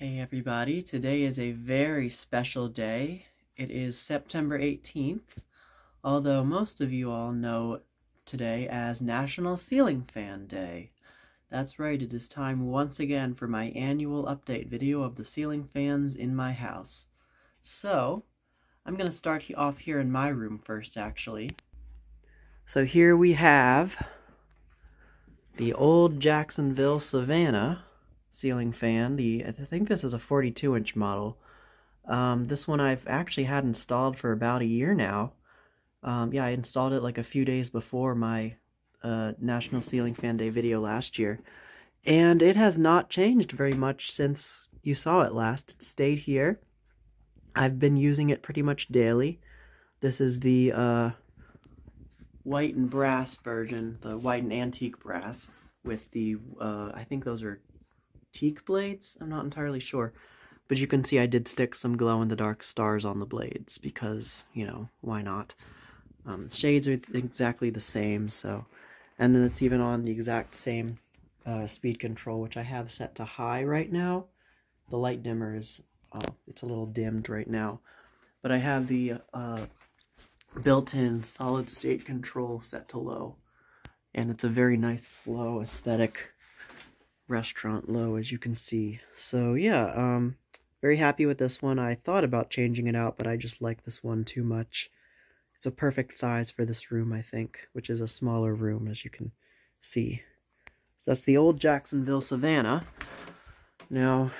Hey everybody, today is a very special day. It is September 18th, although most of you all know today as National Ceiling Fan Day. That's right, it is time once again for my annual update video of the ceiling fans in my house. So, I'm going to start off here in my room first, actually. So here we have the old Jacksonville Savannah ceiling fan. I think this is a 42-inch model. This one I've actually had installed for about a year now. Yeah, I installed it like a few days before my National Ceiling Fan Day video last year. And it has not changed very much since you saw it last. It stayed here. I've been using it pretty much daily. This is the white and brass version, the white and antique brass, with the, I think those are teak blades? I'm not entirely sure. But you can see I did stick some glow-in-the-dark stars on the blades because, you know, why not? Shades are exactly the same, so... And then it's even on the exact same speed control, which I have set to high right now. The light dimmer is, it's a little dimmed right now. But I have the built-in solid-state control set to low. And it's a very nice, slow, aesthetic restaurant low, as you can see. So yeah, very happy with this one. I thought about changing it out, but I just like this one too much. It's a perfect size for this room, I think, which is a smaller room, as you can see. So that's the old Jacksonville Savannah. Now,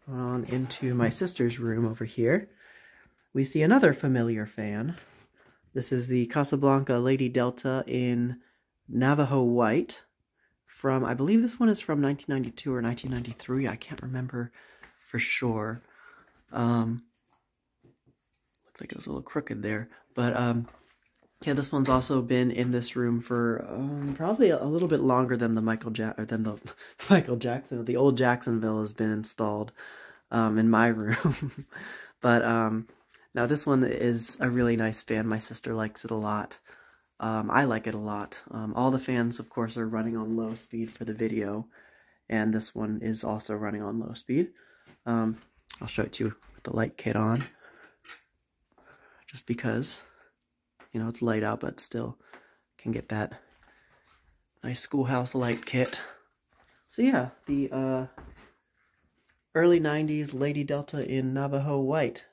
on into my sister's room over here, we see another familiar fan. This is the Casablanca Lady Delta in Navajo white. From, I believe this one is from 1992 or 1993. I can't remember for sure. Looked like it was a little crooked there. But, yeah, this one's also been in this room for probably a little bit longer than the Michael Jackson. The old Jacksonville has been installed in my room. But, now this one is a really nice fan. My sister likes it a lot. I like it a lot. All the fans, of course, are running on low speed for the video, and this one is also running on low speed. I'll show it to you with the light kit on, just because, you know, it's light out, but still can get that nice schoolhouse light kit. So yeah, the early 90s Lady Delta in Navajo white.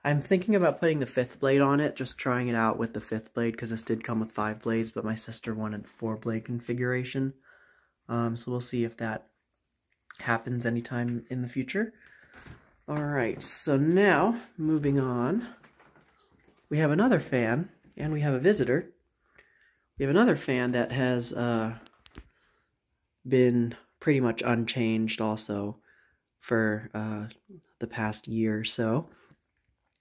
I'm thinking about putting the 5th blade on it, just trying it out with the 5th blade, because this did come with 5 blades, but my sister wanted 4-blade configuration. So we'll see if that happens anytime in the future. Alright, so now, moving on, we have another fan, and we have a visitor. We have another fan that has been pretty much unchanged also for the past year or so.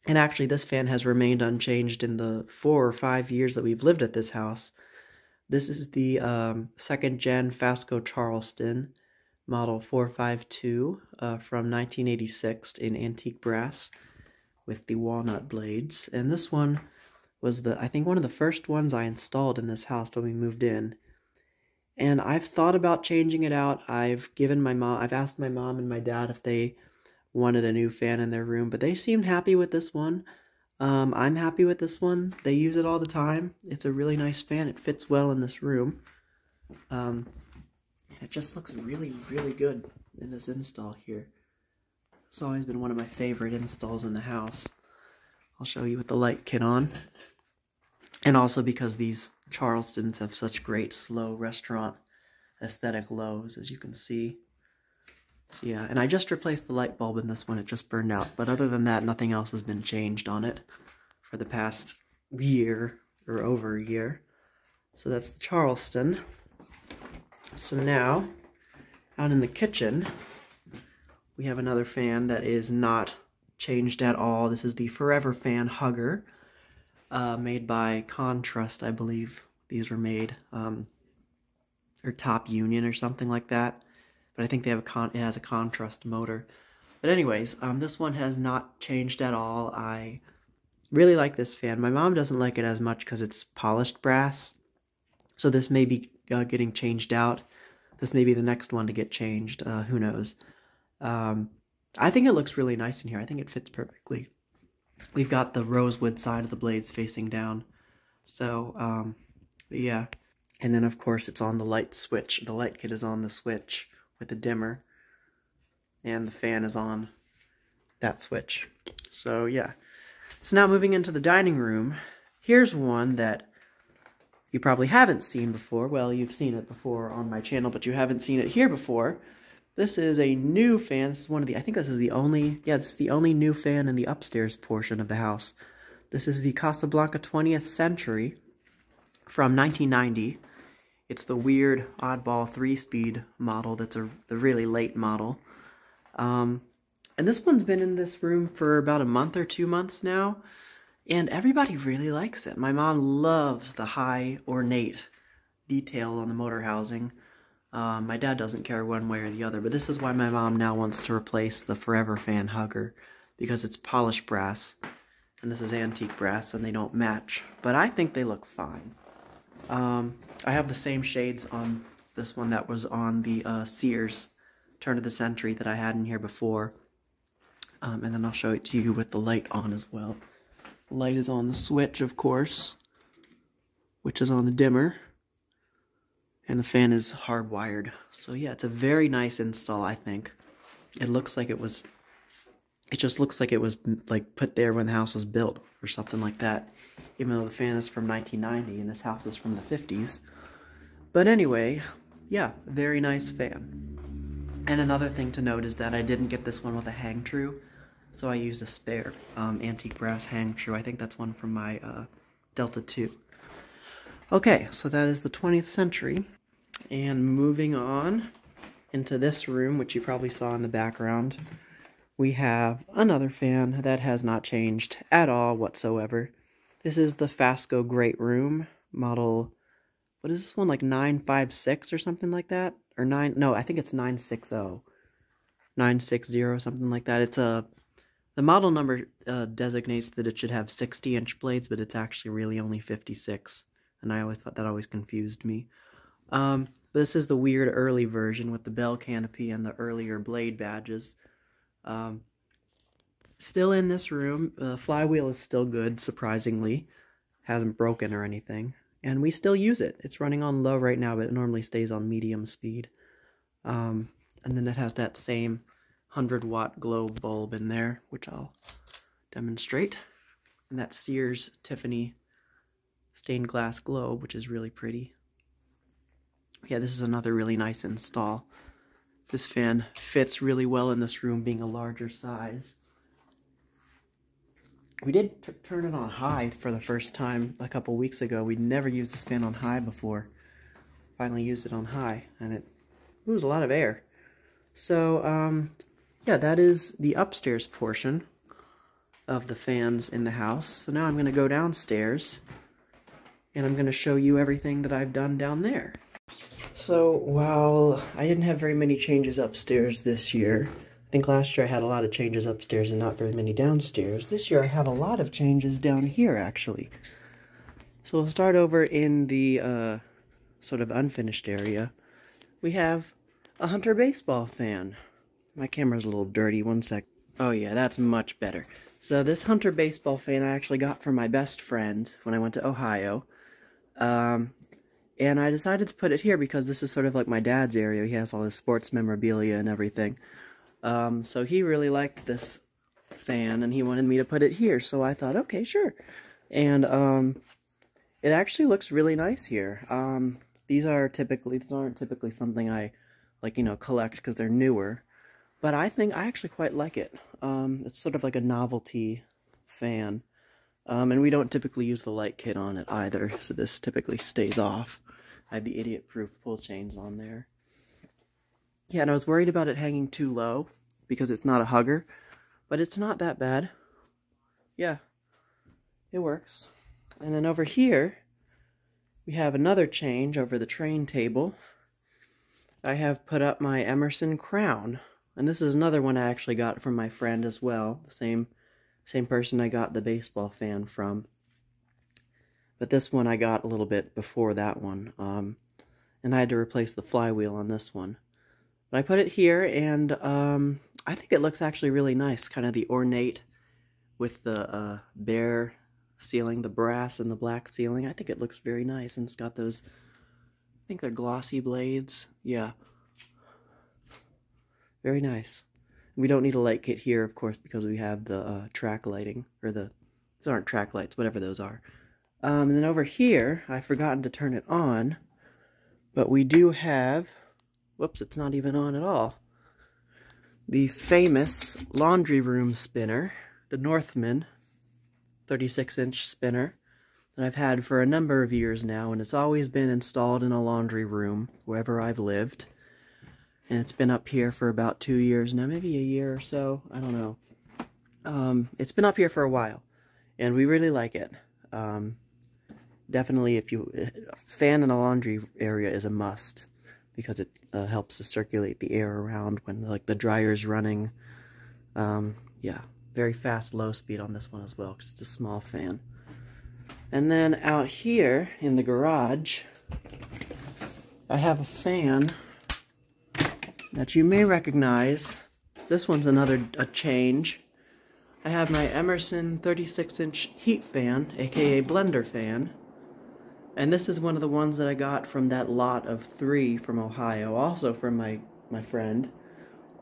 And actually, this fan has remained unchanged in the 4 or 5 years that we've lived at this house. This is the 2nd gen FASCO Charleston, model 452 from 1986 in antique brass with the walnut blades. And this one was, I think, one of the first ones I installed in this house when we moved in. And I've thought about changing it out. I've asked my mom and my dad if they wanted a new fan in their room, but they seemed happy with this one. I'm happy with this one. They use it all the time. It's a really nice fan. It fits well in this room. It just looks really, really good in this install here. It's always been one of my favorite installs in the house. I'll show you with the light kit on. And also because these Charlestons have such great slow restaurant aesthetic lows, as you can see. So yeah, and I just replaced the light bulb in this one. It just burned out. But other than that, nothing else has been changed on it for the past year or over a year. So that's the Charleston. So now, out in the kitchen, we have another fan that is not changed at all. This is the Forever Fanhugger, made by Contrast, I believe these were made, or Top Union or something like that. But I think they have it has a contrast motor. But anyways, this one has not changed at all. I really like this fan. My mom doesn't like it as much because it's polished brass. So this may be getting changed out. This may be the next one to get changed. Who knows? I think it looks really nice in here. I think it fits perfectly. We've got the rosewood side of the blades facing down. So, yeah. And then, of course, it's on the light switch. The light kit is on the switch with the dimmer. And the fan is on that switch. So, yeah. So now moving into the dining room, here's one that you probably haven't seen before. Well, you've seen it before on my channel, but you haven't seen it here before. This is a new fan. This is one of the, I think this is the only, yeah, this is the only new fan in the upstairs portion of the house. This is the Casablanca 20th Century from 1990. It's the weird, oddball 3-speed model that's the really late model. And this one's been in this room for about a month or 2 months now, and everybody really likes it. My mom loves the high, ornate detail on the motor housing. My dad doesn't care one way or the other, but this is why my mom now wants to replace the forever Fanhugger, because it's polished brass, and this is antique brass, and they don't match. But I think they look fine. I have the same shades on this one that was on the Sears turn of the century that I had in here before. And then I'll show it to you with the light on as well. The light is on the switch, of course, which is on the dimmer. And the fan is hardwired. So yeah, it's a very nice install, I think. It looks like it was, it just looks like it was like put there when the house was built or something like that. Even though the fan is from 1990 and this house is from the 50s. But anyway, yeah, very nice fan. And another thing to note is that I didn't get this one with a hang true, so I used a spare antique brass hang true. I think that's one from my Delta 2. Okay, so that is the 20th century. And moving on into this room, which you probably saw in the background, we have another fan that has not changed at all whatsoever. This is the FASCO Great Room model. What is this one, like 956 or something like that? Or 9, no, I think it's 960. 960, something like that. It's the model number designates that it should have 60-inch blades, but it's actually really only 56. And I always thought that always confused me. This is the weird early version with the bell canopy and the earlier blade badges. Still in this room, the flywheel is still good, surprisingly. Hasn't broken or anything. And we still use it. It's running on low right now, but it normally stays on medium speed. And then it has that same 100-watt globe bulb in there, which I'll demonstrate. And that Sears Tiffany stained glass globe, which is really pretty. Yeah, this is another really nice install. This fan fits really well in this room, being a larger size. We did turn it on high for the first time a couple weeks ago. We'd never used this fan on high before. Finally used it on high, and it moves a lot of air. So, yeah, that is the upstairs portion of the fans in the house. So now I'm going to go downstairs, and I'm going to show you everything that I've done down there. So, while I didn't have very many changes upstairs this year, I think last year I had a lot of changes upstairs and not very many downstairs. This year I have a lot of changes down here, actually. So we'll start over in the sort of unfinished area. We have a Hunter baseball fan. My camera's a little dirty, one sec. Oh yeah, that's much better. So this Hunter baseball fan I actually got from my best friend when I went to Ohio. And I decided to put it here because this is sort of like my dad's area. He has all his sports memorabilia and everything. So he really liked this fan, and he wanted me to put it here, so I thought, okay, sure. And, it actually looks really nice here. These aren't typically something I, like, you know, collect because they're newer, but I think I actually quite like it. It's sort of like a novelty fan, and we don't typically use the light kit on it either, so this typically stays off. I have the idiot-proof pull chains on there. Yeah, and I was worried about it hanging too low because it's not a hugger, but it's not that bad. Yeah, it works. And then over here, we have another change over the train table. I have put up my Emerson Crown, and this is another one I actually got from my friend as well, the same person I got the baseball fan from. But this one I got a little bit before that one, and I had to replace the flywheel on this one. But I put it here, and I think it looks actually really nice, kind of the ornate with the bare ceiling, the brass and the black ceiling. I think it looks very nice, and it's got those, I think they're glossy blades. Yeah. Very nice. We don't need a light kit here, of course, because we have the track lighting, or these aren't track lights, whatever those are. And then over here, I've forgotten to turn it on, but we do have, whoops, it's not even on at all, the famous laundry room spinner, the Northman 36-inch spinner that I've had for a number of years now, and it's always been installed in a laundry room wherever I've lived. And it's been up here for about 2 years now, maybe a year or so, I don't know. It's been up here for a while, and we really like it. Definitely, a fan in a laundry area is a must, because it helps to circulate the air around when like the dryer's running. Yeah, very fast low speed on this one as well, because it's a small fan. And then out here in the garage, I have a fan that you may recognize. This one's a change. I have my Emerson 36-inch heat fan, aka Blenderfan, and this is one of the ones that I got from that lot of 3 from Ohio, also from my friend.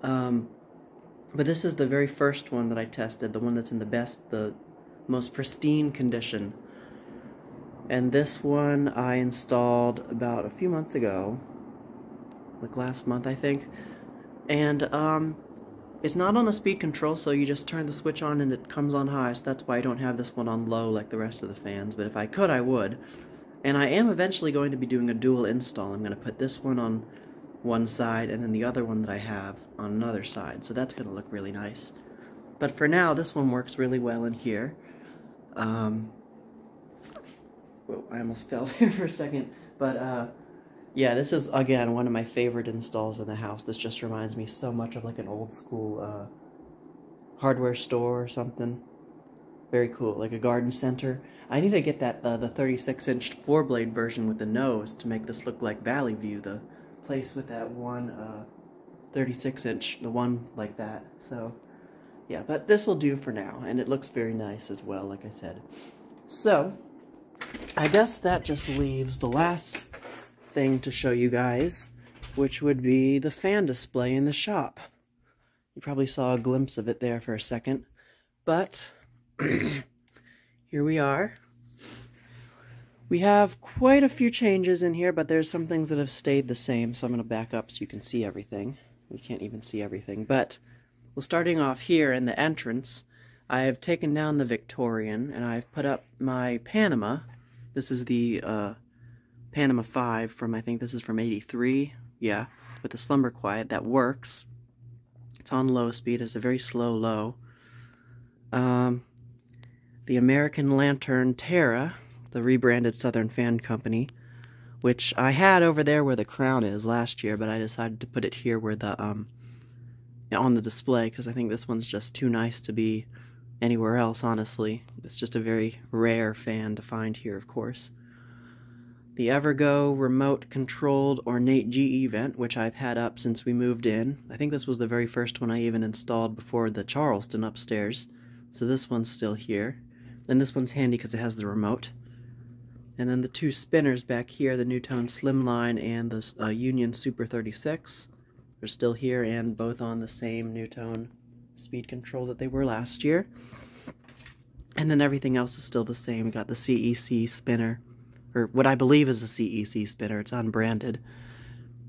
But this is the very first one that I tested, the one that's in the most pristine condition. And this one I installed about a few months ago, like last month I think, and it's not on a speed control, so you just turn the switch on and it comes on high, so that's why I don't have this one on low like the rest of the fans, but if I could I would. And I am eventually going to be doing a dual install. I'm going to put this one on one side and then the other one that I have on another side, so that's going to look really nice. But for now, this one works really well in here. Whoa, I almost fell there for a second, but yeah, this is, again, one of my favorite installs in the house. This just reminds me so much of like an old school hardware store or something. Very cool, like a garden center. I need to get that the 36-inch 4-blade version with the nose to make this look like Valley View, the place with that one 36-inch, the one like that. So, yeah, but this will do for now, and it looks very nice as well, like I said. So, I guess that just leaves the last thing to show you guys, which would be the fan display in the shop. You probably saw a glimpse of it there for a second, but here we are. We have quite a few changes in here, but there's some things that have stayed the same, so I'm going to back up so you can see everything. We can't even see everything, but well, starting off here in the entrance, I have taken down the Victorian, and I've put up my Panama. This is the Panama 5 from, I think this is from 83, yeah, with the SlumberQuiet that works. It's on low speed, it's a very slow low. The American Lantern Terra, the rebranded Southern Fan Company, which I had over there where the crown is last year, but I decided to put it here where the, on the display, because I think this one's just too nice to be anywhere else, honestly. It's just a very rare fan to find here, of course. The Evergo remote-controlled ornate GE vent, which I've had up since we moved in. I think this was the very first one I even installed before the Charleston upstairs. So this one's still here. And this one's handy because it has the remote. And then the 2 spinners back here, the NuTone Slimline and the Union Super 36, are still here and both on the same NuTone speed control that they were last year. And then everything else is still the same. We got the CEC spinner, or what I believe is a CEC spinner. It's unbranded.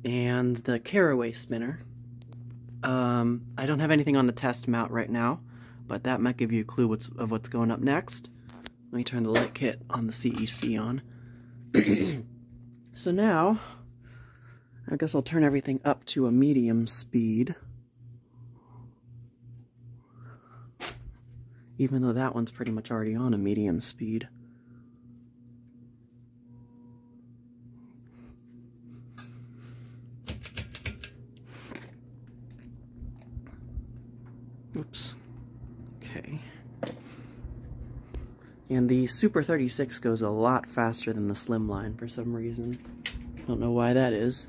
And the Caraway spinner. I don't have anything on the test mount right now, but that might give you a clue of what's going up next. Let me turn the light kit on the CEC on. So now, I guess I'll turn everything up to a medium speed. Even though that one's pretty much already on a medium speed. Oops. Okay. And the Super 36 goes a lot faster than the Slimline for some reason. Don't know why that is.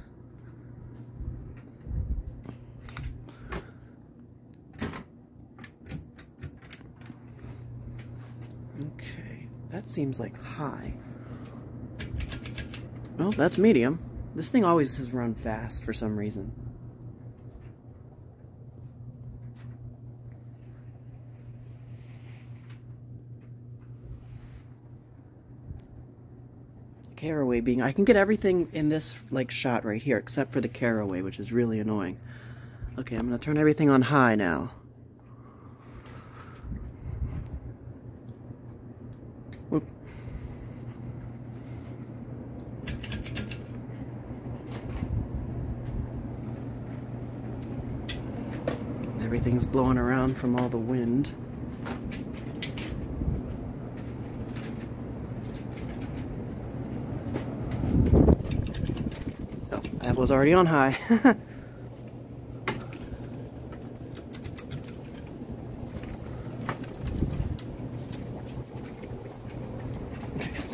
That seems like high. Oh, that's medium. This thing always has run fast for some reason. Caraway being... I can get everything in this like shot right here except for the caraway, which is really annoying. Okay, I'm gonna turn everything on high now. Whoop. Everything's blowing around from all the wind. Oh, that was already on high.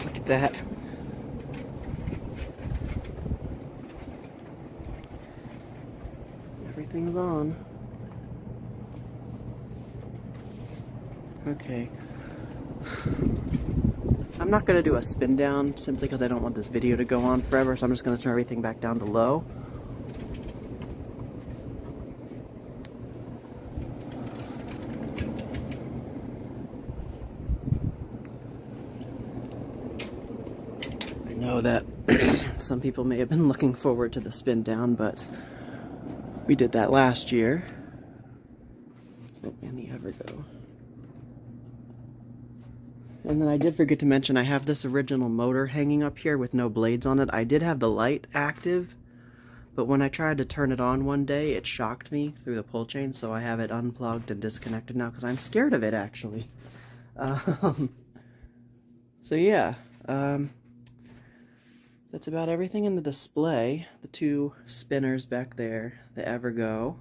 Look at that. Everything's on. Okay. I'm not going to do a spin down simply because I don't want this video to go on forever, so I'm just going to turn everything back down to low. I know that some people may have been looking forward to the spin down, but we did that last year. And the Evergo. And then I did forget to mention I have this original motor hanging up here with no blades on it. I did have the light active, but when I tried to turn it on one day, it shocked me through the pull chain, so I have it unplugged and disconnected now because I'm scared of it, actually. So yeah, that's about everything in the display. The two spinners back there, the Evergo,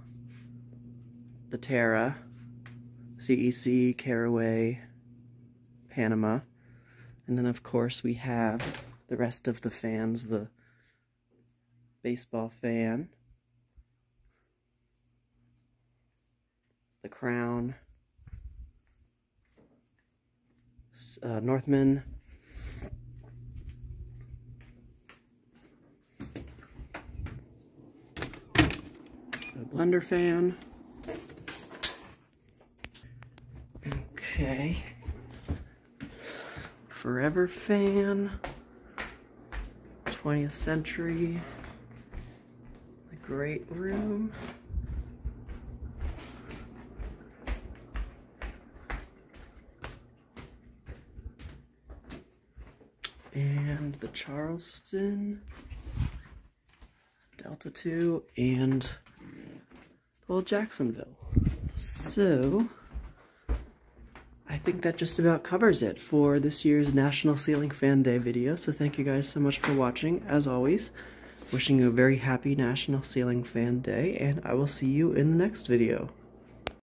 the Terra, CEC, Caraway, Panama, and then of course we have the rest of the fans, the baseball fan, the Crown, Northman, the Blenderfan. Okay. Forever fan, 20th century, the great room, and the Charleston, Delta 2, and the old Jacksonville. So I think that just about covers it for this year's National Ceiling Fan Day video, so thank you guys so much for watching, as always. Wishing you a very happy National Ceiling Fan Day, and I will see you in the next video.